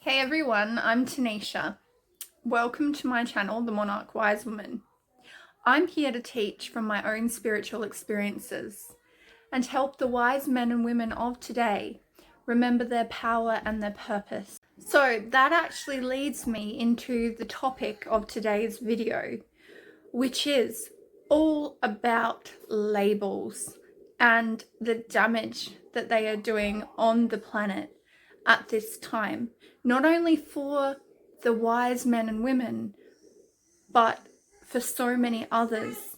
Hey everyone, I'm Tanisha. Welcome to my channel, The Monarch Wise Woman. I'm here to teach from my own spiritual experiences and help the wise men and women of today remember their power and their purpose. So that actually leads me into the topic of today's video, which is all about labels and the damage that they are doing on the planet at this time, not only for the wise men and women, but for so many others,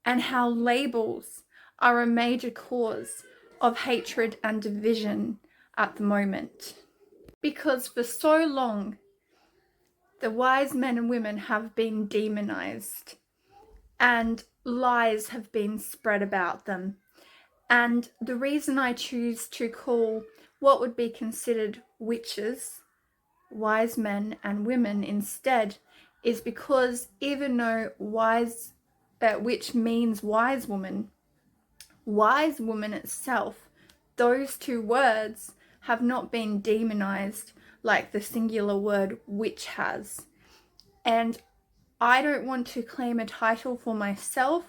and how labels are a major cause of hatred and division at the moment. Because for so long, the wise men and women have been demonized and lies have been spread about them. And the reason I choose to call what would be considered witches wise men and women instead is because even though witch means wise woman itself, those two words have not been demonized like the singular word witch has. And I don't want to claim a title for myself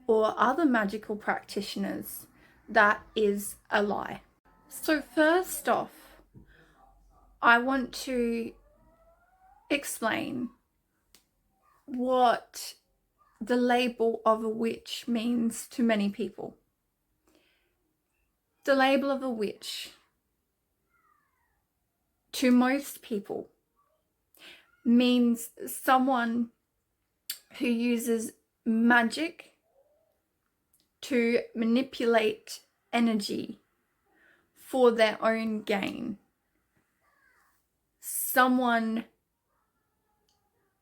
or other magical practitioners. That is a lie. So first off, I want to explain what the label of a witch means to many people. The label of a witch, to most people, means someone who uses magic to manipulate energy for their own gain. Someone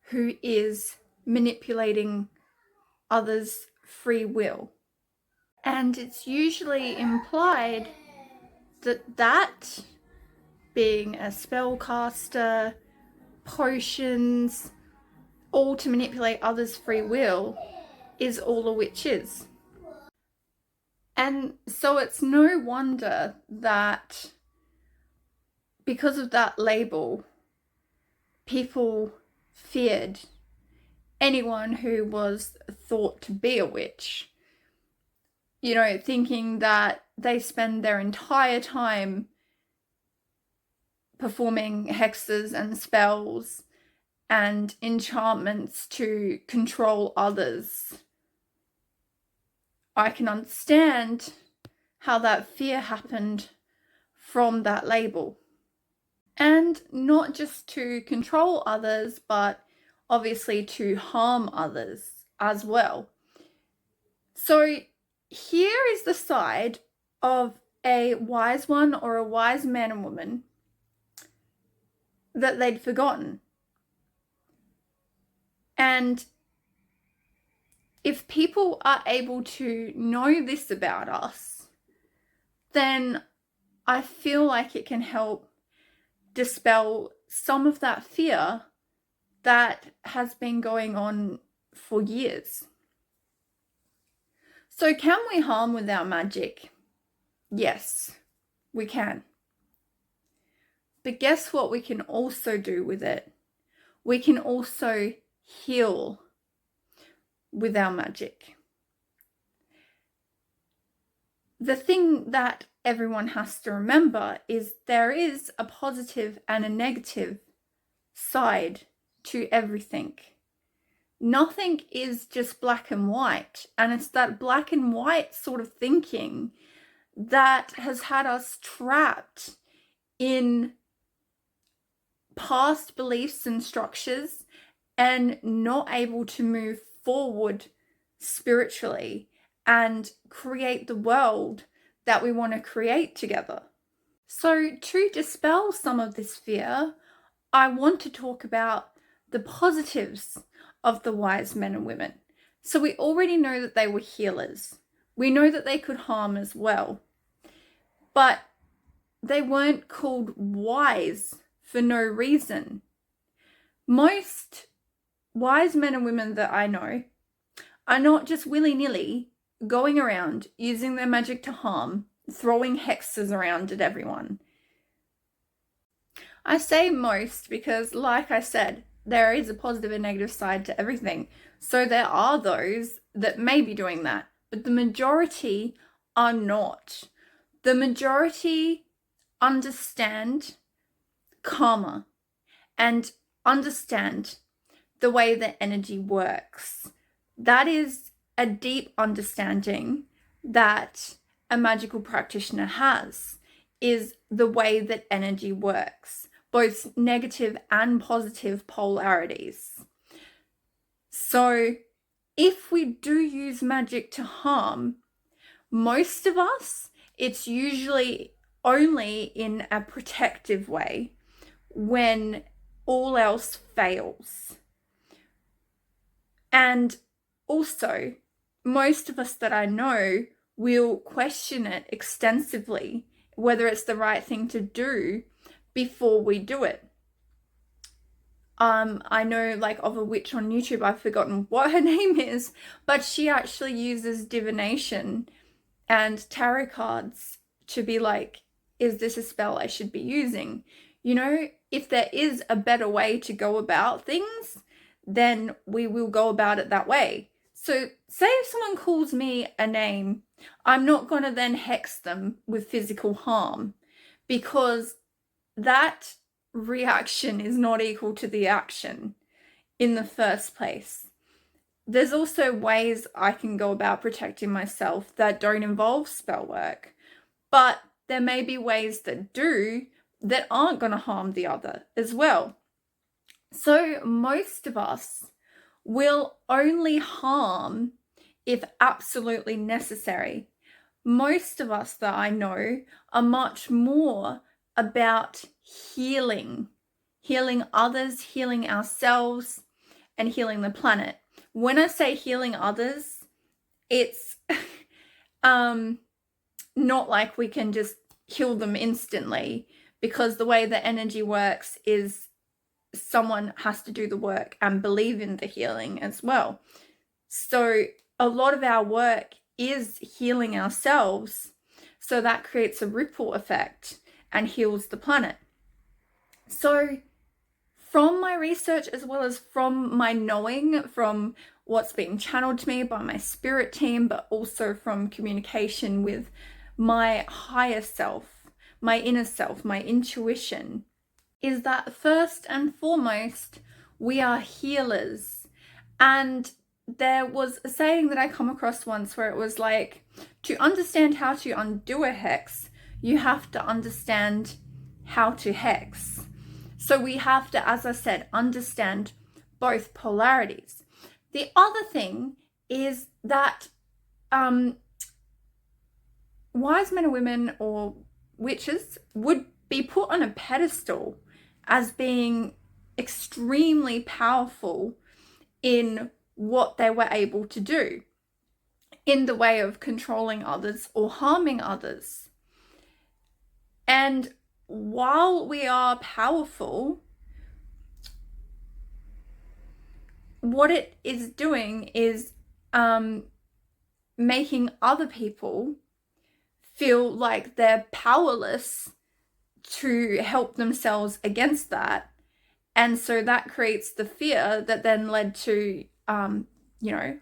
who is manipulating others' free will. And it's usually implied that being a spellcaster, potions, all to manipulate others' free will, is all a witch is. And so it's no wonder that because of that label, people feared anyone who was thought to be a witch. You know, thinking that they spend their entire time performing hexes and spells and enchantments to control others. I can understand how that fear happened from that label. And not just to control others, but obviously to harm others as well. So here is the side of a wise one or a wise man and woman that they'd forgotten. And if people are able to know this about us, then I feel like it can help dispel some of that fear that has been going on for years. So can we harm with our magic? Yes, we can. But guess what we can also do with it? We can also heal with our magic. The thing that everyone has to remember is there is a positive and a negative side to everything. Nothing is just black and white, and it's that black and white sort of thinking that has had us trapped in past beliefs and structures and not able to move forward spiritually and create the world that we want to create together. So to dispel some of this fear, I want to talk about the positives of the wise men and women. So we already know that they were healers. We know that they could harm as well. But they weren't called wise for no reason. Most wise men and women that I know are not just willy-nilly going around using their magic to harm, throwing hexes around at everyone. I say most because, like I said, there is a positive and negative side to everything. So there are those that may be doing that, but the majority are not. The majority understand karma and understand the way that energy works. That is a deep understanding that a magical practitioner has, is the way that energy works, both negative and positive polarities. So if we do use magic to harm, most of us, it's usually only in a protective way when all else fails. And also, most of us that I know will question it extensively, whether it's the right thing to do before we do it. I know like of a witch on YouTube, I've forgotten what her name is, but she actually uses divination and tarot cards to be like, is this a spell I should be using? You know, if there is a better way to go about things, then we will go about it that way. So say if someone calls me a name, I'm not going to then hex them with physical harm, because that reaction is not equal to the action in the first place. There's also ways I can go about protecting myself that don't involve spell work, but there may be ways that do, that aren't going to harm the other as well. So most of us will only harm if absolutely necessary. Most of us that I know are much more about healing others, healing ourselves, and healing the planet. When I say healing others, it's not like we can just heal them instantly, because the way that energy works is someone has to do the work and believe in the healing as well. So a lot of our work is healing ourselves, so that creates a ripple effect and heals the planet. So from my research, as well as from my knowing, from what's being channeled to me by my spirit team, but also from communication with my higher self, my inner self, my intuition, is that first and foremost, we are healers. And there was a saying that I come across once where it was like, to understand how to undo a hex, you have to understand how to hex. So we have to, as I said, understand both polarities. The other thing is that wise men and women, or witches, would be put on a pedestal as being extremely powerful in what they were able to do in the way of controlling others or harming others. And while we are powerful, what it is doing is making other people feel like they're powerless to help themselves against that. And so that creates the fear that then led to,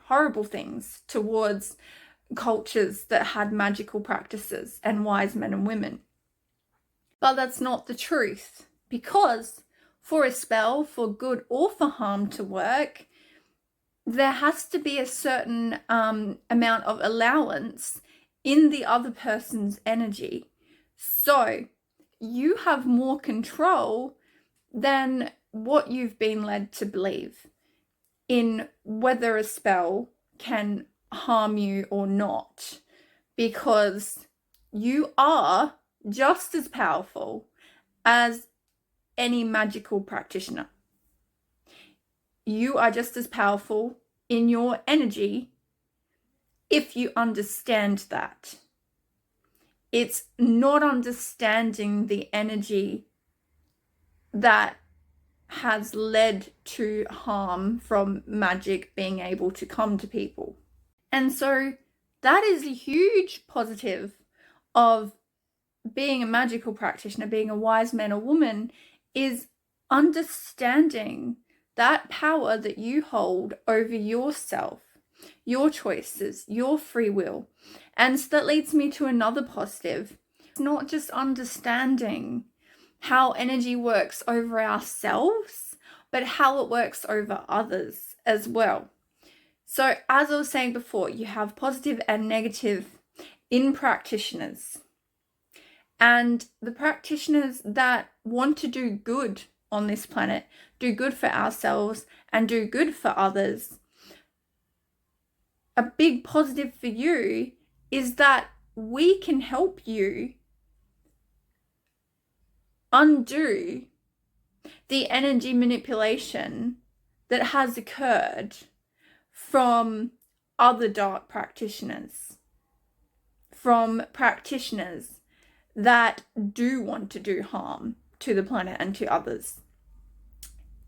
horrible things towards cultures that had magical practices and wise men and women. But that's not the truth, because for a spell, for good or for harm to work, there has to be a certain amount of allowance in the other person's energy. So you have more control than what you've been led to believe in whether a spell can harm you or not, because you are just as powerful as any magical practitioner. You are just as powerful in your energy if you understand that. It's not understanding the energy that has led to harm from magic being able to come to people. And so that is a huge positive of being a magical practitioner, being a wise man or woman, is understanding that power that you hold over yourself, your choices, your free will. And so that leads me to another positive. It's not just understanding how energy works over ourselves, but how it works over others as well. So as I was saying before, you have positive and negative in practitioners. And the practitioners that want to do good on this planet, do good for ourselves and do good for others, a big positive for you is that we can help you undo the energy manipulation that has occurred from other dark practitioners, from practitioners that do want to do harm to the planet and to others.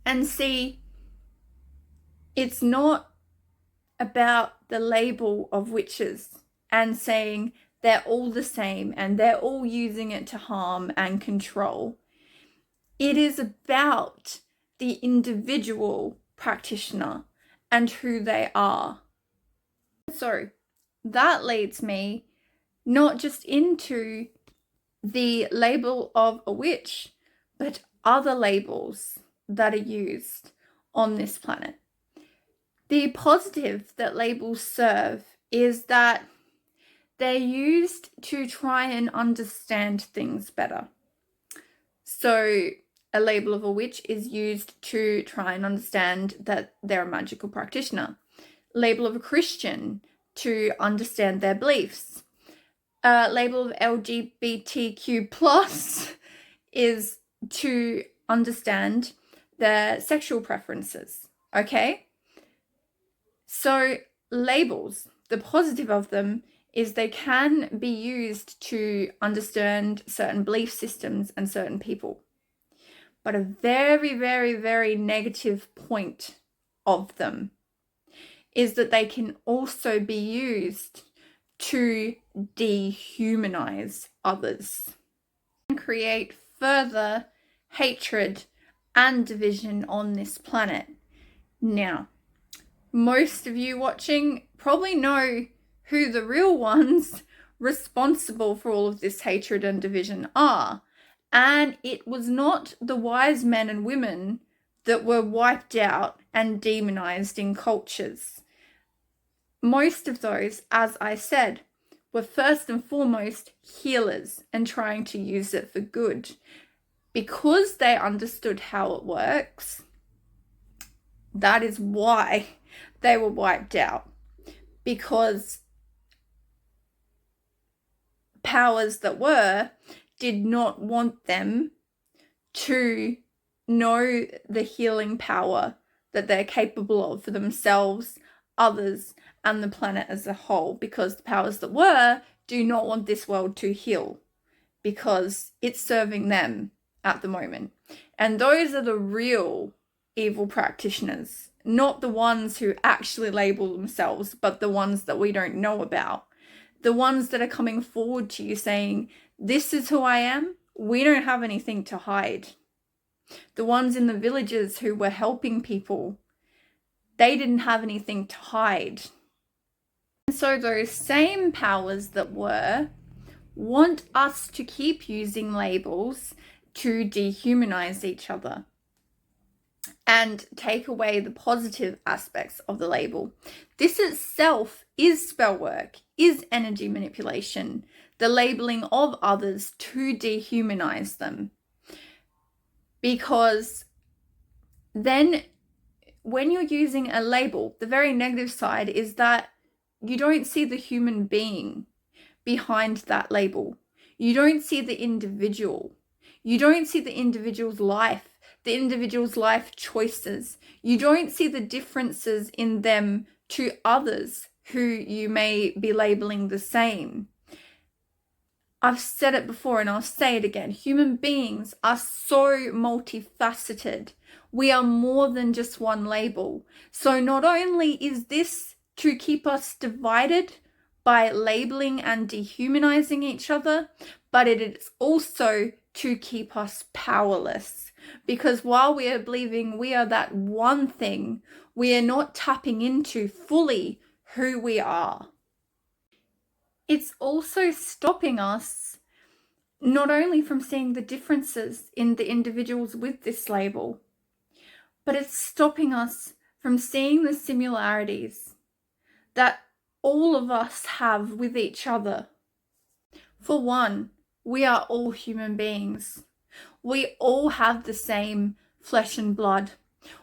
And see, it's not about the label of witches and saying they're all the same and they're all using it to harm and control. It is about the individual practitioner and who they are. So that leads me not just into the label of a witch, but other labels that are used on this planet. The positive that labels serve is that they're used to try and understand things better. So a label of a witch is used to try and understand that they're a magical practitioner. Label of a Christian to understand their beliefs. Label of LGBTQ plus is to understand their sexual preferences. Okay? So labels, the positive of them is they can be used to understand certain belief systems and certain people. But a very, very, very negative point of them is that they can also be used to dehumanize others and create further hatred and division on this planet. Now, most of you watching probably know who the real ones responsible for all of this hatred and division are. And it was not the wise men and women that were wiped out and demonized in cultures. Most of those, as I said, were first and foremost healers and trying to use it for good. Because they understood how it works, that is why they were wiped out. Because powers that were did not want them to know the healing power that they're capable of for themselves, others, and the planet as a whole, because the powers that were do not want this world to heal because it's serving them at the moment. And those are the real evil practitioners, not the ones who actually label themselves, but the ones that we don't know about. The ones that are coming forward to you saying, this is who I am, we don't have anything to hide. The ones in the villages who were helping people, they didn't have anything to hide. And so those same powers that were want us to keep using labels to dehumanize each other and take away the positive aspects of the label. This itself is spell work, is energy manipulation, the labeling of others to dehumanize them. Because then when you're using a label, the very negative side is that you don't see the human being behind that label. You don't see the individual. You don't see the individual's life, the individual's life choices. You don't see the differences in them to others who you may be labeling the same. I've said it before and I'll say it again. Human beings are so multifaceted. We are more than just one label. So not only is this to keep us divided by labeling and dehumanizing each other, but it is also to keep us powerless. Because while we are believing we are that one thing, we are not tapping into fully who we are. It's also stopping us not only from seeing the differences in the individuals with this label, but it's stopping us from seeing the similarities that all of us have with each other. For one, we are all human beings. We all have the same flesh and blood.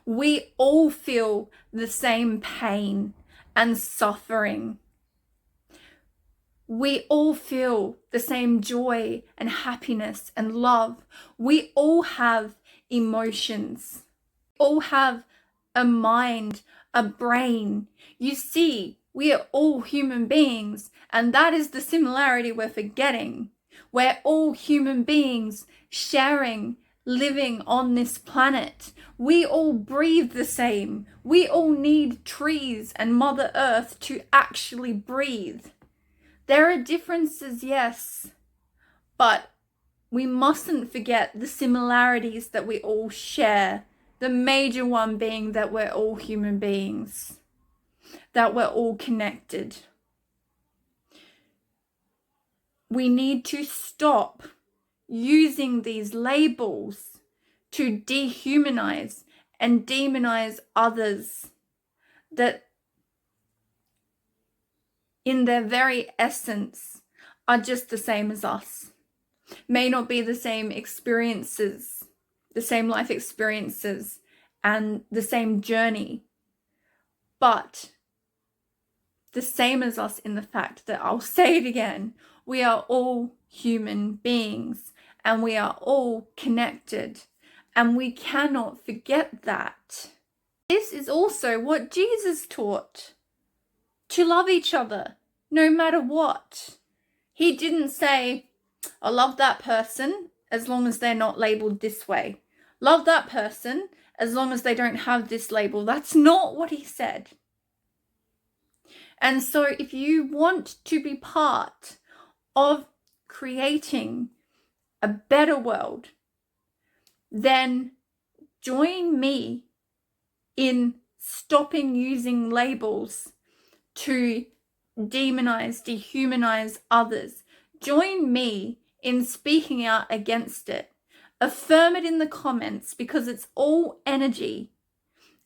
We all feel the same pain and suffering. We all feel the same joy and happiness and love. We all have emotions. We all have a mind, a brain. You see, we are all human beings, and that is the similarity we're forgetting. We're all human beings sharing, living on this planet. We all breathe the same. We all need trees and Mother Earth to actually breathe. There are differences, yes, but we mustn't forget the similarities that we all share. The major one being that we're all human beings, that we're all connected. We need to stop using these labels to dehumanize and demonize others that in their very essence are just the same as us. May not be the same experiences, the same life experiences, and the same journey, but the same as us in the fact that, I'll say it again, we are all human beings and we are all connected, and we cannot forget that. This is also what Jesus taught, to love each other no matter what. He didn't say, I love that person as long as they're not labeled this way. Love that person as long as they don't have this label. That's not what he said. And so if you want to be part of creating a better world, then join me in stopping using labels to demonize, dehumanize others. Join me in speaking out against it. Affirm it in the comments, because it's all energy.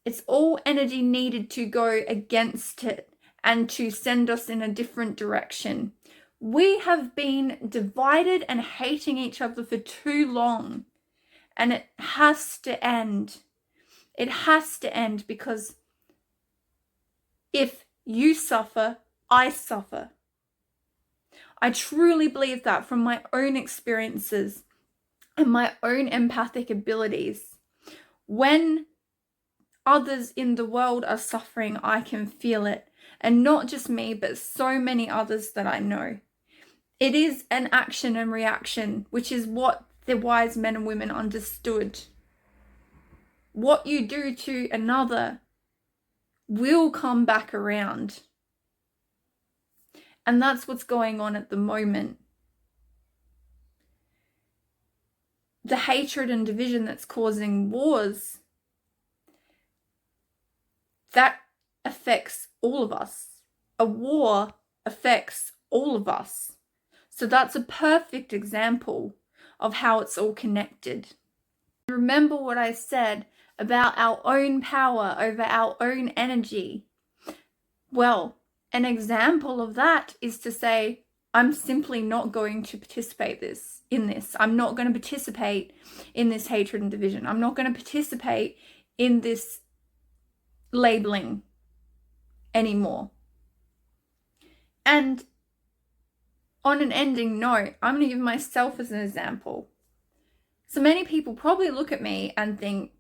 It's all energy needed to go against it and to send us in a different direction. We have been divided and hating each other for too long, and it has to end. It has to end, because if you suffer, I suffer. I truly believe that from my own experiences and my own empathic abilities. When others in the world are suffering, I can feel it. And not just me, but so many others that I know. It is an action and reaction, which is what the wise men and women understood. What you do to another will come back around. And that's what's going on at the moment. The hatred and division that's causing wars, that affects all of us. A war affects all of us. So that's a perfect example of how it's all connected. Remember what I said about our own power over our own energy. Well, an example of that is to say, I'm simply not going to participate in this. I'm not going to participate in this hatred and division. I'm not going to participate in this labeling anymore. And on an ending note, I'm going to give myself as an example. So many people probably look at me and think,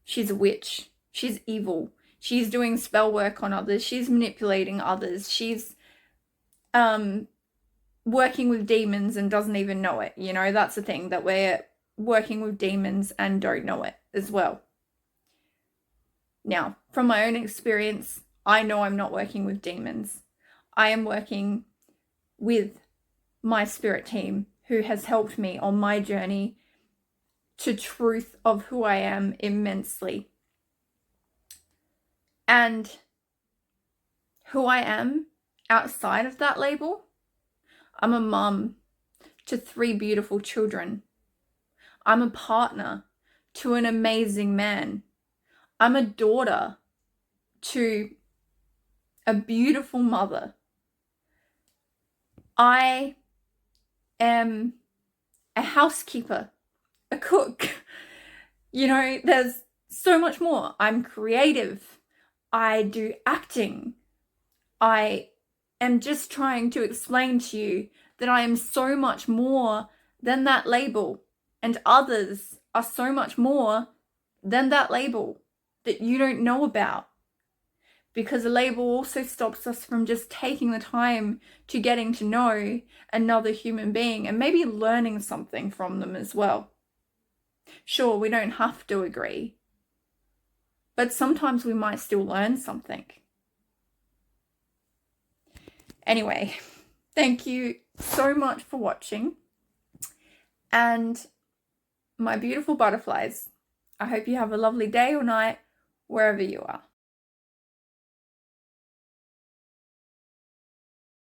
she's a witch, she's evil, she's doing spell work on others, she's manipulating others, she's working with demons and doesn't even know it. You know, that's the thing, that we're working with demons and don't know it as well. Now, from my own experience, I know I'm not working with demons. I am working with my spirit team, who has helped me on my journey to truth of who I am immensely. And who I am outside of that label, I'm a mum to 3 beautiful children. I'm a partner to an amazing man. I'm a daughter to a beautiful mother. I am a housekeeper, a cook. You know, there's so much more. I'm creative. I do acting. I am just trying to explain to you that I am so much more than that label, and others are so much more than that label that you don't know about. Because a label also stops us from just taking the time to getting to know another human being and maybe learning something from them as well. Sure, we don't have to agree, but sometimes we might still learn something. Anyway, thank you so much for watching. And my beautiful butterflies, I hope you have a lovely day or night wherever you are.